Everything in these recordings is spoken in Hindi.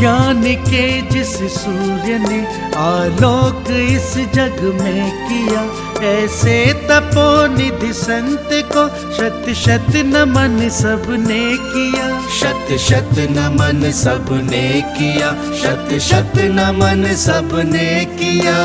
ज्ञान के जिस सूर्य ने आलोक इस जग में किया, ऐसे तपोनिधि संत को शत शत नमन सबने किया। शत शत नमन सबने किया, शत शत नमन सबने किया।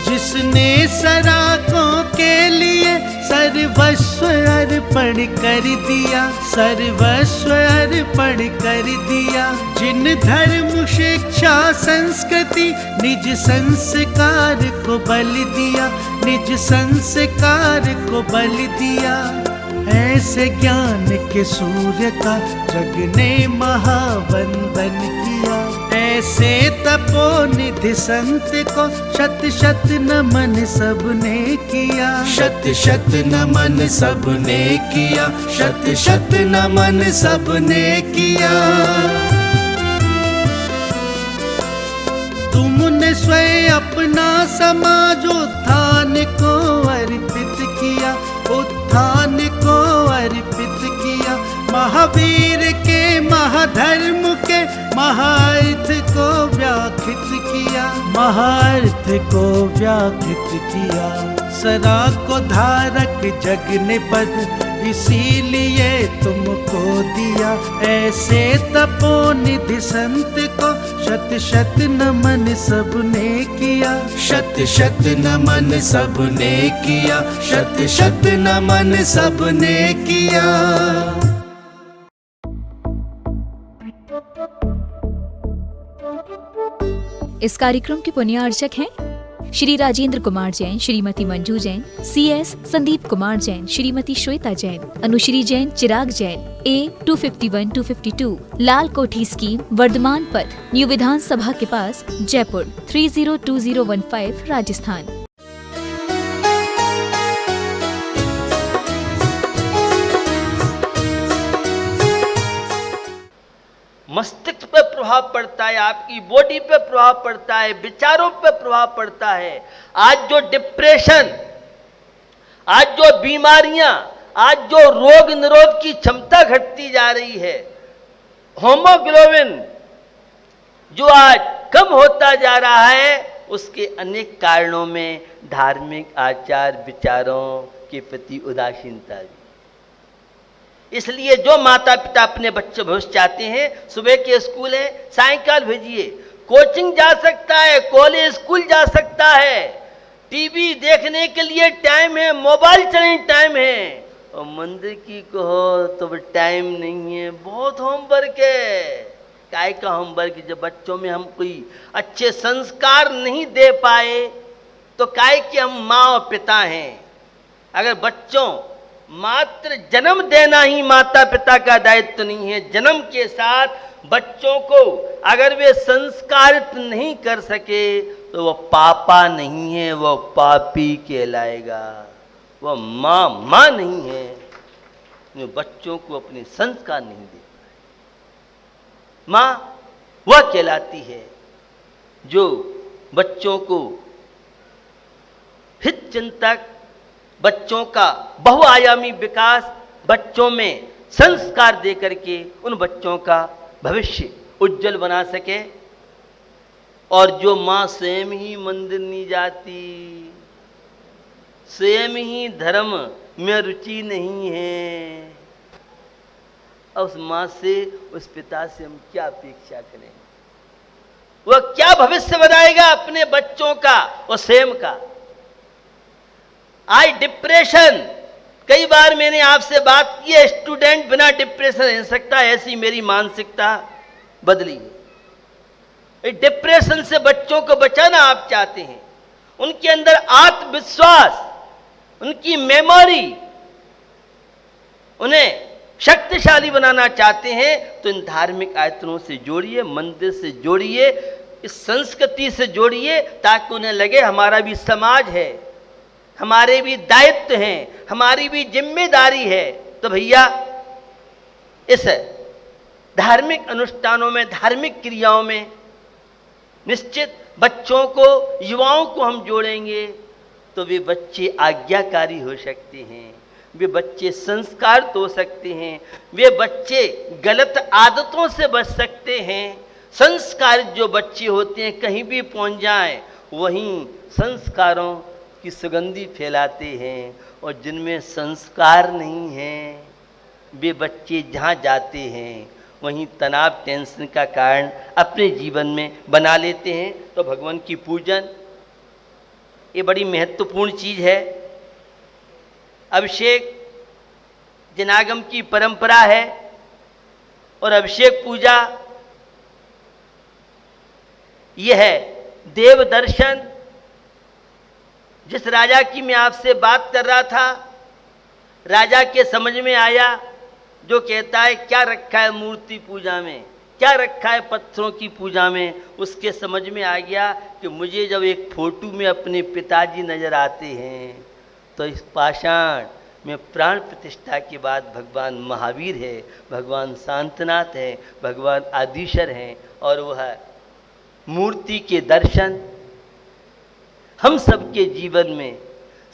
जिसने सराकों के लिए सर्वस्व अर्पण कर दिया, सर्वस्व अर्पण कर दिया। जिन धर्म शिक्षा संस्कृति निज संस्कार को बल दिया, निज संस्कार को बल दिया। ऐसे ज्ञान के सूर्य का जग ने महावंदन किया। ऐसे तपोनिधि संत को शत शत नमन सबने किया। शत शत नमन सबने किया, शत शत नमन सबने किया। तुमने स्वयं अपना समाज उत्थान को अर्पित किया, उत्थान को अर्पित किया। महावीर के महाधर्म के महार्थ को व्याख्यात किया, महार्थ को व्याख्यात किया। सदा को धारक जग ने पद इसीलिए तुमको दिया। ऐसे तपोनिधि संत को शत शत नमन सबने किया। शत शत नमन सबने किया, शत शत नमन सबने किया। इस कार्यक्रम के पुण्यार्चक हैं श्री राजेंद्र कुमार जैन, श्रीमती मंजू जैन, CS संदीप कुमार जैन, श्रीमती श्वेता जैन, अनुश्री जैन, चिराग जैन, A251-252 लाल कोठी स्कीम, वर्धमान पथ, न्यू विधानसभा के पास, जयपुर 302015 राजस्थान। मस्तिष्क पे प्रभाव पड़ता है, आपकी बॉडी पे प्रभाव पड़ता है, विचारों पे प्रभाव पड़ता है। आज जो डिप्रेशन, आज जो बीमारियां, आज जो रोग निरोध की क्षमता घटती जा रही है, हीमोग्लोबिन जो आज कम होता जा रहा है, उसके अनेक कारणों में धार्मिक आचार विचारों के प्रति उदासीनता भी। इसलिए जो माता पिता अपने बच्चे भविष्य चाहते हैं, सुबह के स्कूल है, सायंकाल भेजिए, कोचिंग जा सकता है, कॉलेज स्कूल जा सकता है, टीवी देखने के लिए टाइम है, मोबाइल चलाने टाइम है, और मंदिर की कहो तो टाइम नहीं है, बहुत होमवर्क है। काय का होमवर्क? जब बच्चों में हम कोई अच्छे संस्कार नहीं दे पाए तो काय के हम माँ और पिता हैं। अगर बच्चों मात्र जन्म देना ही माता पिता का दायित्व नहीं है, जन्म के साथ बच्चों को अगर वे संस्कारित नहीं कर सके तो वह पापा नहीं है, वह पापी कहलाएगा। वह माँ नहीं है, जो बच्चों को अपने संस्कार नहीं दे पाए। माँ वह कहलाती है जो बच्चों को हित चिंतक, बच्चों का बहुआयामी विकास, बच्चों में संस्कार दे करके उन बच्चों का भविष्य उज्जवल बना सके। और जो माँ स्वयं ही मंदिर नहीं जाती, स्वयं ही धर्म में रुचि नहीं है, उस माँ से, उस पिता से हम क्या अपेक्षा करें? वह क्या भविष्य बनाएगा अपने बच्चों का और स्वयं का? आज डिप्रेशन, कई बार मैंने आपसे बात की है, स्टूडेंट बिना डिप्रेशन रह सकता, ऐसी मेरी मानसिकता बदली है। डिप्रेशन से बच्चों को बचाना आप चाहते हैं, उनके अंदर आत्मविश्वास, उनकी मेमोरी, उन्हें शक्तिशाली बनाना चाहते हैं, तो इन धार्मिक आयतनों से जोड़िए, मंदिर से जोड़िए, इस संस्कृति से जोड़िए, ताकि उन्हें लगे हमारा भी समाज है, हमारे भी दायित्व हैं, हमारी भी जिम्मेदारी है। तो भैया इस धार्मिक अनुष्ठानों में, धार्मिक क्रियाओं में निश्चित बच्चों को, युवाओं को हम जोड़ेंगे तो वे बच्चे आज्ञाकारी हो सकते हैं, वे बच्चे संस्कार तो हो सकते हैं, वे बच्चे गलत आदतों से बच सकते हैं। संस्कार जो बच्चे होते हैं कहीं भी पहुंच जाएं, वहीं संस्कारों की सुगंधी फैलाते हैं, और जिनमें संस्कार नहीं हैं वे बच्चे जहाँ जाते हैं वहीं तनाव टेंशन का कारण अपने जीवन में बना लेते हैं। तो भगवान की पूजन ये बड़ी महत्वपूर्ण चीज़ है। अभिषेक जनागम की परंपरा है, और अभिषेक पूजा यह है देव दर्शन। जिस राजा की मैं आपसे बात कर रहा था, राजा के समझ में आया, जो कहता है क्या रखा है मूर्ति पूजा में, क्या रखा है पत्थरों की पूजा में, उसके समझ में आ गया कि मुझे जब एक फोटो में अपने पिताजी नजर आते हैं तो इस पाषाण में प्राण प्रतिष्ठा के बाद भगवान महावीर है, भगवान शांतनाथ है, भगवान आदिशर हैं, और वह मूर्ति के दर्शन। हम सबके जीवन में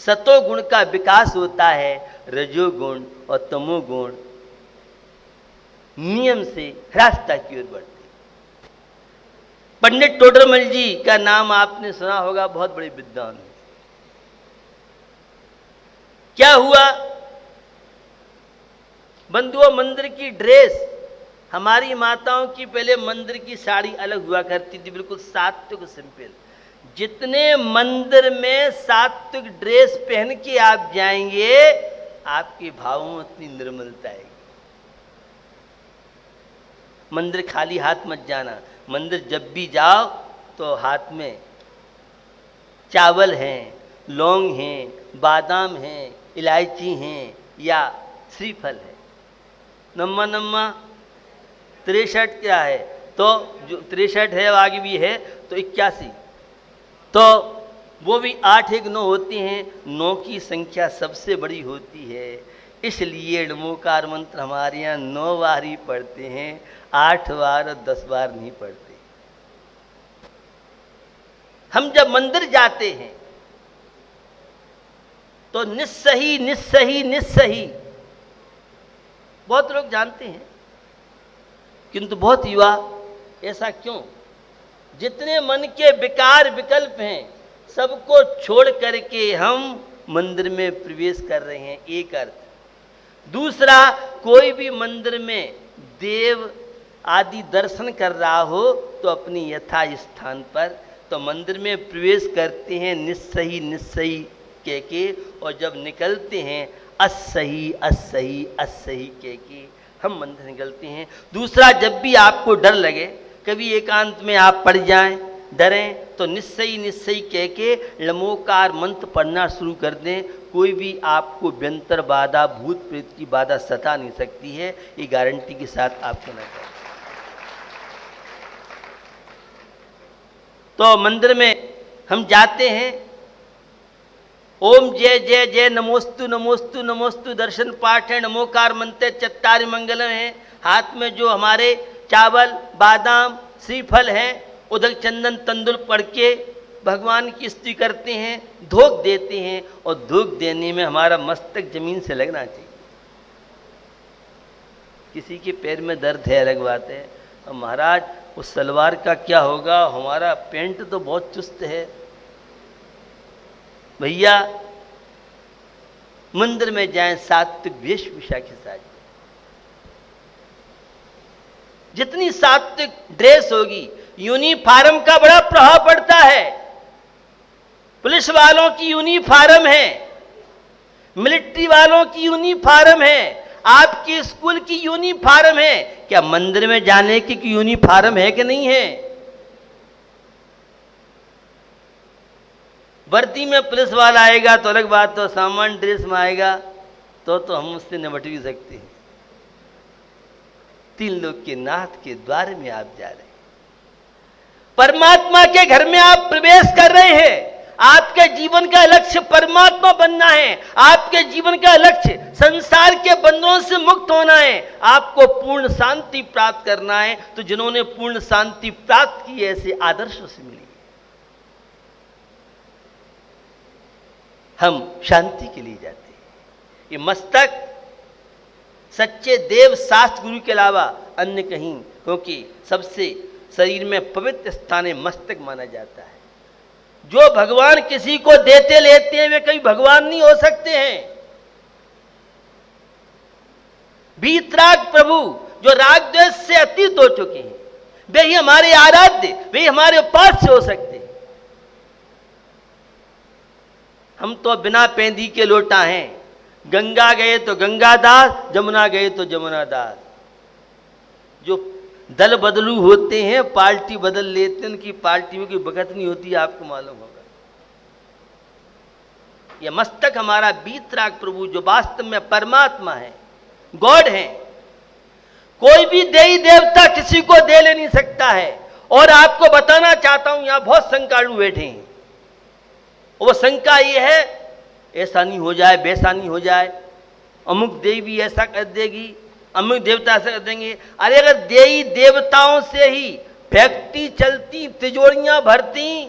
सतोगुण का विकास होता है, रजोगुण और तमोगुण नियम से ह्रासता की ओर बढ़ते। पंडित टोडरमल जी का नाम आपने सुना होगा, बहुत बड़े विद्वान। क्या हुआ बंधुओं, मंदिर की ड्रेस, हमारी माताओं की पहले मंदिर की साड़ी अलग हुआ करती थी, बिल्कुल सात्विक सिंपल। जितने मंदिर में सात्विक ड्रेस पहन के आप जाएंगे, आपके भावों में उतनी निर्मलता आएगी। मंदिर खाली हाथ मत जाना। मंदिर जब भी जाओ तो हाथ में चावल हैं, लौंग हैं, बादाम हैं, इलायची हैं या श्रीफल है। नम्मा नम्मा 63 क्या है, तो जो 63 है आगे भी है तो 81, तो वो भी 8 1 9 होती हैं। 9 की संख्या सबसे बड़ी होती है, इसलिए नमोकार मंत्र हमारे यहाँ 9 बार ही पढ़ते हैं, 8 बार और 10 बार नहीं पढ़ते। हम जब मंदिर जाते हैं तो निस्सही निस्सही निस्सही बहुत लोग जानते हैं, किंतु बहुत युवा ऐसा क्यों? जितने मन के विकार विकल्प हैं सबको छोड़ करके हम मंदिर में प्रवेश कर रहे हैं, एक अर्थ। दूसरा, कोई भी मंदिर में देव आदि दर्शन कर रहा हो तो अपनी यथा स्थान पर तो मंदिर में प्रवेश करते हैं निस्सही निस्सही कह के, और जब निकलते हैं असही असही असही कह के हम मंदिर निकलते हैं। दूसरा, जब भी आपको डर लगे, कभी एकांत में आप पड़ जाएं, डरें, तो निस्सही निस्सही कह के लमोकार मंत्र पढ़ना शुरू कर दें। कोई भी आपको व्यंतर बाधा, भूत प्रेत की बाधा सता नहीं सकती है, ये गारंटी के साथ आपको न करें। तो मंदिर में हम जाते हैं, ओम जय जय जय नमोस्तु नमोस्तु नमोस्तु दर्शन पाठ है, नमोकार मंत्र चत्तारि मंगलम है। हाथ में जो हमारे चावल बादाम श्रीफल हैं, उदक चंदन तंदुल पढ़ के भगवान की स्तुति करते हैं, धोख देते हैं, और धोख देने में हमारा मस्तक जमीन से लगना चाहिए। किसी के पैर में दर्द है अलग बात है, और महाराज उस सलवार का क्या होगा, हमारा पेंट तो बहुत चुस्त है। भैया मंदिर में जाएं सात्विक वेशभूषा के साथ। जितनी सात्विक ड्रेस होगी, यूनिफॉर्म का बड़ा प्रभाव पड़ता है। पुलिस वालों की यूनिफॉर्म है, मिलिट्री वालों की यूनिफॉर्म है, आपके स्कूल की यूनिफॉर्म है। क्या मंदिर में जाने की यूनिफॉर्म है कि नहीं है? वर्दी में पुलिस वाला आएगा तो अलग बात, तो सामान्य ड्रेस में आएगा तो हम उससे निपट भी सकते हैं। 3 लोग के नाथ के द्वार में आप जा रहे हैं, परमात्मा के घर में आप प्रवेश कर रहे हैं। आपके जीवन का लक्ष्य परमात्मा बनना है, आपके जीवन का लक्ष्य संसार के बंधनों से मुक्त होना है, आपको पूर्ण शांति प्राप्त करना है। तो जिन्होंने पूर्ण शांति प्राप्त की ऐसे आदर्शों से मिली, हम शांति के लिए जाते हैं। ये मस्तक सच्चे देव शास्त्र गुरु के अलावा अन्य कहीं, क्योंकि सबसे शरीर में पवित्र स्थान मस्तक माना जाता है। जो भगवान किसी को देते लेते हैं वे कभी भगवान नहीं हो सकते हैं। वीतराग प्रभु जो राग द्वेष से अतीत हो चुके हैं, वे ही हमारे आराध्य, वे ही हमारे उपास्य हो सकते हैं। हम तो बिना पेंदी के लोटा हैं। गंगा गए तो गंगादास, जमुना गए तो जमुनादास। जो दल बदलू होते हैं, पार्टी बदल लेते हैं, उनकी पार्टी में कोई बगत नहीं होती, आपको मालूम होगा। यह मस्तक हमारा वीतराग प्रभु जो वास्तव में परमात्मा है, गॉड है। कोई भी देवी देवता किसी को दे ले नहीं सकता है। और आपको बताना चाहता हूं, यहां बहुत शंकालु बैठे हैं। वो शंका ये है, ऐसा नहीं हो जाए, वैसा नहीं हो जाए, अमुक देवी ऐसा कर देगी, अमुक देवता ऐसा कर देंगे। अरे अगर देवी देवताओं से ही फैक्ट्री चलती, तिजोरियां भरती,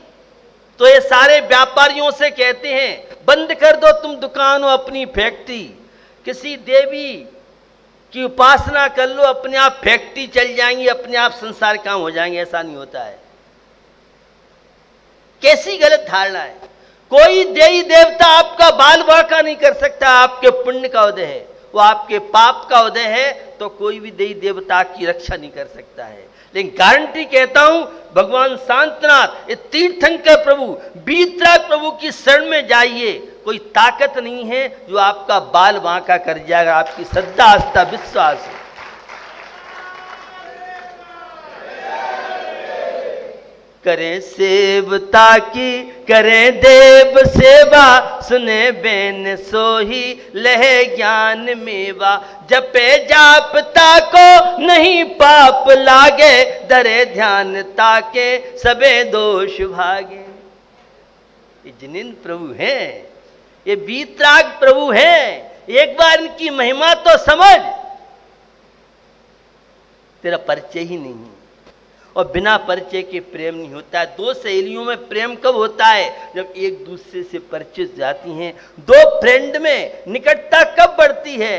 तो ये सारे व्यापारियों से कहते हैं बंद कर दो तुम दुकान हो, अपनी फैक्ट्री, किसी देवी की उपासना कर लो, अपने आप फैक्ट्री चल जाएंगी, अपने आप संसार काम हो जाएंगे। ऐसा नहीं होता है। कैसी गलत धारणा है। कोई देवी देवता आपका बाल बांका नहीं कर सकता, आपके पुण्य का उदय है, वो आपके पाप का उदय है, तो कोई भी देवी देवता की रक्षा नहीं कर सकता है। लेकिन गारंटी कहता हूं, भगवान शांतनाथ, तीर्थंकर प्रभु, वीतराग प्रभु की शरण में जाइए। कोई ताकत नहीं है जो आपका बाल बांका कर जाएगा, आपकी श्रद्धा, आस्था, विश्वास है। करें सेवता की करें देव सेवा, सुने बेन सोही लहे ज्ञान मेवा। जपे जापता को नहीं पाप लागे, धरे ध्यान ताके सबे दोष भागे। ये जिनिन प्रभु हैं, ये वीतराग प्रभु हैं। एक बार इनकी महिमा तो समझ। तेरा परिचय ही नहीं, और बिना परिचय के प्रेम नहीं होता है। दो सहेलियों में प्रेम कब होता है? जब एक दूसरे से परिचित जाती हैं। दो फ्रेंड में निकटता कब बढ़ती है?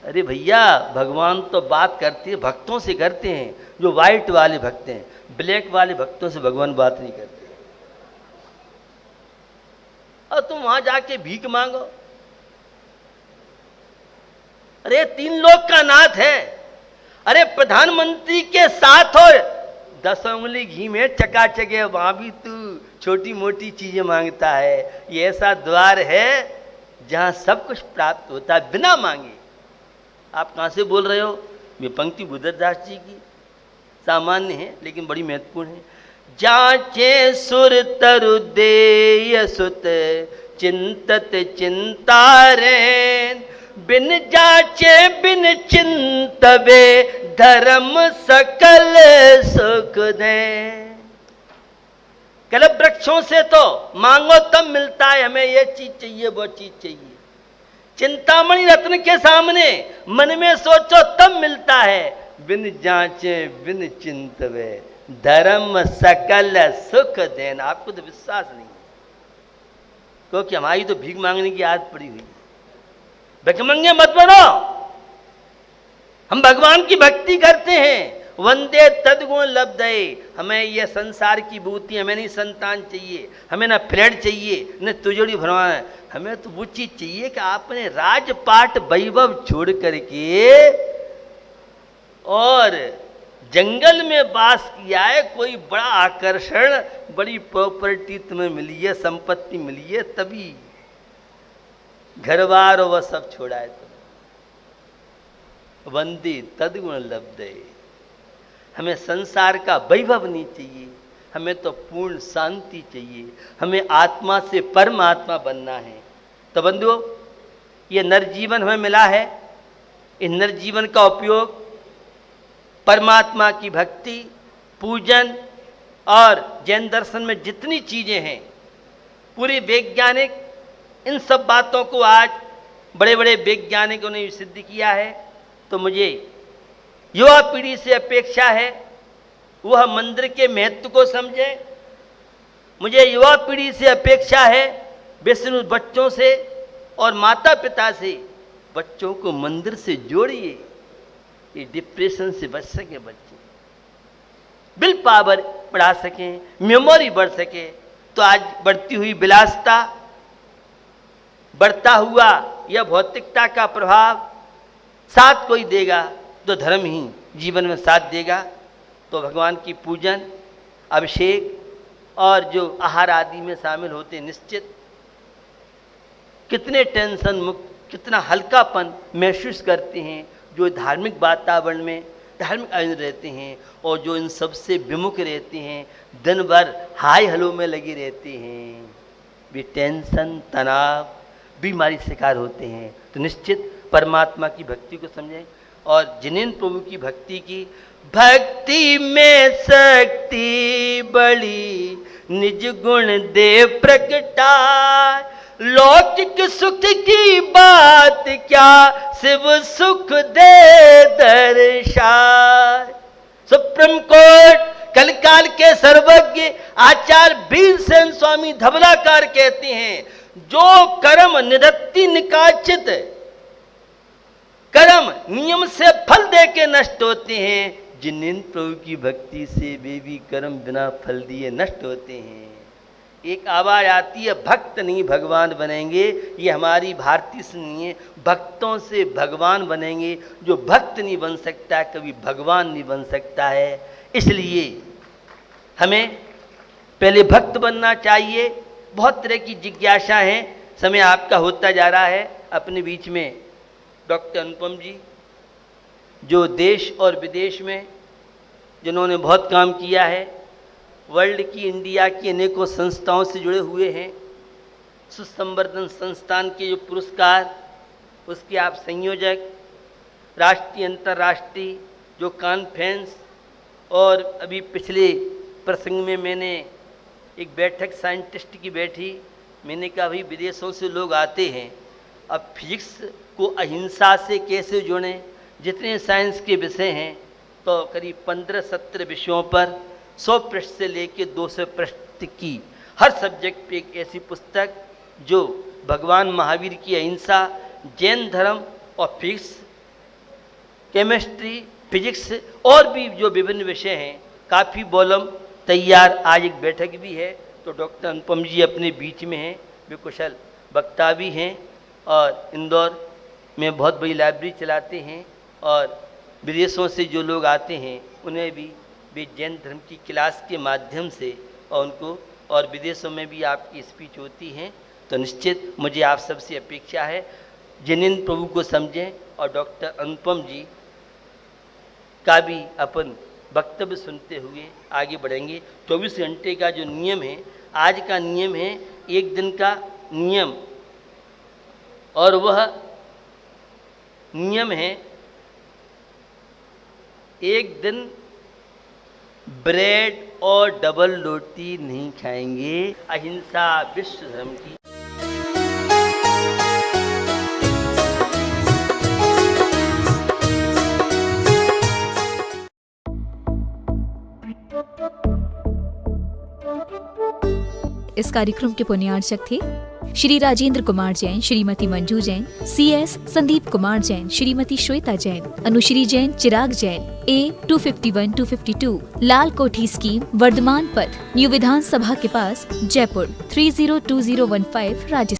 अरे भैया, भगवान तो बात करते हैं, भक्तों से करते हैं। जो व्हाइट वाले भक्त हैं, ब्लैक वाले भक्तों से भगवान बात नहीं करते। और तुम वहां जाके भीख मांगो। अरे तीन लोक का नाथ है। अरे प्रधानमंत्री के साथ और 10 उंगली घी में चकाचक है, वहां भी तू छोटी मोटी चीजें मांगता है। ये ऐसा द्वार है जहां सब कुछ प्राप्त होता है बिना मांगे। आप कहां से बोल रहे हो? ये पंक्ति बुद्धदास जी की सामान्य है लेकिन बड़ी महत्वपूर्ण है। जांचे सुर तरु देय सुत चिंतत चिंतारेन, बिन जांचे बिन चिंतवे धर्म सकल सुख दे। कलप वृक्षों से तो मांगो तब मिलता है, हमें ये चीज चाहिए वो चीज चाहिए। चिंतामणि रत्न के सामने मन में सोचो तब मिलता है। बिन जांचे बिन चिंतवे धर्म सकल सुख देना। आपको तो विश्वास नहीं है, क्योंकि हमारी तो भीख मांगने की आदत पड़ी हुई है। भिखमंगे मत बनो। हम भगवान की भक्ति करते हैं। वंदे तदगुण लब्धे। हमें यह संसार की भूति, हमें नहीं संतान चाहिए, हमें ना फ्लैट चाहिए, न तुजड़ी भरवाना है। हमें तो वो चीज चाहिए कि आपने राजपाट वैभव छोड़ करके और जंगल में वास किया है। कोई बड़ा आकर्षण, बड़ी प्रॉपर्टी तुम्हें मिली है, संपत्ति मिली है, तभी घर बार वह सब छोड़ा है तुम। वंदे तदगुण लब्धे। हमें संसार का वैभव नहीं चाहिए, हमें तो पूर्ण शांति चाहिए। हमें आत्मा से परमात्मा बनना है। तो बंधुओं, ये नरजीवन हमें मिला है। इस नरजीवन का उपयोग परमात्मा की भक्ति, पूजन और जैन दर्शन में जितनी चीजें हैं, पूरी वैज्ञानिक, इन सब बातों को आज बड़े बड़े वैज्ञानिकों ने सिद्ध किया है। तो मुझे युवा पीढ़ी से अपेक्षा है वह मंदिर के महत्व को समझे। मुझे युवा पीढ़ी से अपेक्षा है विष्णु बच्चों से और माता पिता से बच्चों को मंदिर से जोड़िए, ये डिप्रेशन से बच सके बच्चे, विल पावर बढ़ा सकें, मेमोरी बढ़ सके। तो आज बढ़ती हुई विलासिता, बढ़ता हुआ यह भौतिकता का प्रभाव साथ कोई देगा तो धर्म ही जीवन में साथ देगा। तो भगवान की पूजन, अभिषेक और जो आहार आदि में शामिल होते निश्चित कितने टेंशन मुक्त, कितना हल्कापन महसूस करते हैं जो धार्मिक वातावरण में धार्मिक आयोजन रहते हैं और जो इन सब से विमुख रहते हैं, दिन भर हाय हलो में लगे रहते हैं, वे टेंशन, तनाव, बीमारी शिकार होते हैं। तो निश्चित परमात्मा की भक्ति को समझें और जिनेन्द्र प्रभु की भक्ति की, भक्ति में शक्ति बड़ी निज गुण दे प्रगटाय, लौकिक सुख की बात क्या शिव सुख दे दर्शाय। सुप्रीम कोर्ट कलकाल के सर्वज्ञ आचार्य भीमसेन स्वामी धवलाकार कहते हैं, जो कर्म निधत्ति निकाचित, कर्म नियम से फल दे के नष्ट होते हैं, जिनेन्द्र प्रभु की भक्ति से वे भी कर्म बिना फल दिए नष्ट होते हैं। एक आवाज आती है, भक्त नहीं भगवान बनेंगे, ये हमारी भारतीय सुनिए, भक्तों से भगवान बनेंगे, जो भक्त नहीं बन सकता कभी भगवान नहीं बन सकता है। इसलिए हमें पहले भक्त बनना चाहिए। बहुत तरह की जिज्ञासा हैं, समय आपका होता जा रहा है। अपने बीच में डॉक्टर अनुपम जी, जो देश और विदेश में जिन्होंने बहुत काम किया है, वर्ल्ड की, इंडिया की अनेकों संस्थाओं से जुड़े हुए हैं, सुसंवर्धन संस्थान के जो पुरस्कार, उसके आप संयोजक, राष्ट्रीय अंतर्राष्ट्रीय जो कॉन्फ्रेंस, और अभी पिछले प्रसंग में मैंने एक बैठक साइंटिस्ट की बैठी, मैंने कहा भाई विदेशों से लोग आते हैं, अब फिजिक्स को अहिंसा से कैसे जोड़ें, जितने साइंस के विषय हैं तो करीब 15-17 विषयों पर 100 पृष्ठ से लेकर 200 पृष्ठ की हर सब्जेक्ट पे एक ऐसी पुस्तक जो भगवान महावीर की अहिंसा, जैन धर्म और फिजिक्स, केमिस्ट्री, फिजिक्स और भी जो विभिन्न विषय हैं, काफ़ी वॉल्यूम तैयार। आज एक बैठक भी है, तो डॉक्टर अनुपम जी अपने बीच में हैं, वे कुशल वक्ता भी हैं और इंदौर में बहुत बड़ी लाइब्रेरी चलाते हैं, और विदेशों से जो लोग आते हैं उन्हें भी वे जैन धर्म की क्लास के माध्यम से और उनको, और विदेशों में भी आपकी स्पीच होती हैं। तो निश्चित मुझे आप सबसे अपेक्षा है जिनेन्द्र प्रभु को समझें और डॉक्टर अनुपम जी का भी अपन वक्तव्य सुनते हुए आगे बढ़ेंगे। 24 घंटे का जो नियम है, आज का नियम है एक दिन का नियम, और वह नियम है एक दिन ब्रेड और डबल रोटी नहीं खाएंगे, अहिंसा विश्व धर्म की। इस कार्यक्रम के पुण्यार्चक थे श्री राजेंद्र कुमार जैन, श्रीमती मंजू जैन, CS संदीप कुमार जैन, श्रीमती श्वेता जैन, अनुश्री जैन, चिराग जैन, A251-252 लाल कोठी स्कीम, वर्धमान पथ, न्यू विधानसभा के पास, जयपुर 302015, राजस्थान।